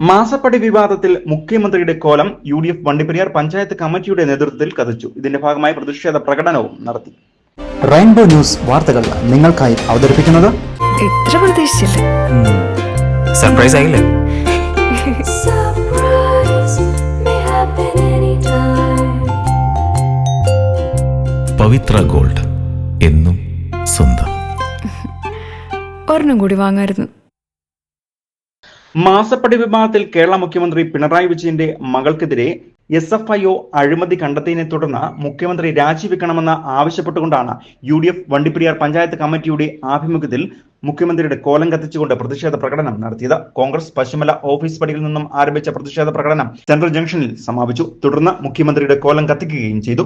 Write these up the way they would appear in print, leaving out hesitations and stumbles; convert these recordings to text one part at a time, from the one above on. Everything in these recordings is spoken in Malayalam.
മാസപ്പടി വിവാദത്തിൽ മുഖ്യമന്ത്രിയുടെ കോലം UDF വണ്ടിപ്പെരിയാർ പഞ്ചായത്ത് കമ്മിറ്റിയുടെ നേതൃത്വത്തിൽ കത്തിച്ചു. ഇതിന്റെ ഭാഗമായി പ്രതിഷേധ പ്രകടനവും നടത്തി. റെയിൻബോ ന്യൂസ് വാർത്തകൾ നിങ്ങൾക്കായി അവതരിപ്പിക്കുന്നത് ഇത്ര പ്രതീക്ഷിച്ചില്ല. സർപ്രൈസ് ആയില്ലേ? പവിത്ര ഗോൾഡ് എന്നും സ്വന്തം. ഒരെണ്ണം കൂടി വാങ്ങായിരുന്നു. മാസപ്പടി വിവാദത്തിൽ കേരള മുഖ്യമന്ത്രി പിണറായി വിജയന്റെ മകൾക്കെതിരെ SFIO അഴിമതി കണ്ടെത്തിയതിനെ തുടർന്ന് മുഖ്യമന്ത്രി രാജിവെക്കണമെന്ന് ആവശ്യപ്പെട്ടുകൊണ്ടാണ് UDF വണ്ടിപ്പെരിയാർ പഞ്ചായത്ത് കമ്മിറ്റിയുടെ ആഭിമുഖ്യത്തിൽ മുഖ്യമന്ത്രിയുടെ കോലം കത്തിച്ചുകൊണ്ട് പ്രതിഷേധ പ്രകടനം നടത്തിയത്. കോൺഗ്രസ് പശ്ചിമല ഓഫീസ് പടിയിൽ നിന്നും ആരംഭിച്ച പ്രതിഷേധ പ്രകടനം സെൻട്രൽ ജംഗ്ഷനിൽ സമാപിച്ചു. തുടർന്ന് മുഖ്യമന്ത്രിയുടെ കോലം കത്തിക്കുകയും ചെയ്തു.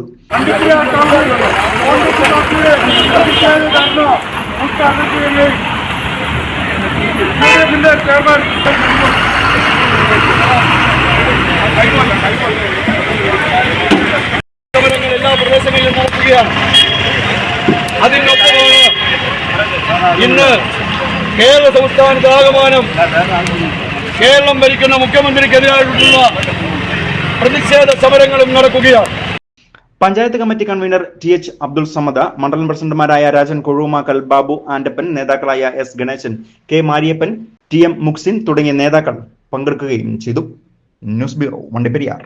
എല്ലാ പ്രദേശങ്ങളിലും നടത്തുകയാണ്. അതിനൊപ്പമാണ് ഇന്ന് കേരള സംസ്ഥാനത്താകമാനം കേരളം ഭരിക്കുന്ന മുഖ്യമന്ത്രിക്കെതിരായിട്ടുള്ള പ്രതിഷേധ സമരങ്ങളും നടക്കുകയാണ്. Panchayat committee convener TH Abdul Samad, മണ്ഡലം പ്രസിഡന്റുമാരായ രാജൻ കൊഴുമാക്കൽ, ബാബു ആൻഡപ്പൻ, നേതാക്കളായ S Ganesan, K Mariappan, TM Muksin തുടങ്ങിയ നേതാക്കൾ പങ്കെടുക്കുകയും ചെയ്തു. News bureau, Vandiperiyar.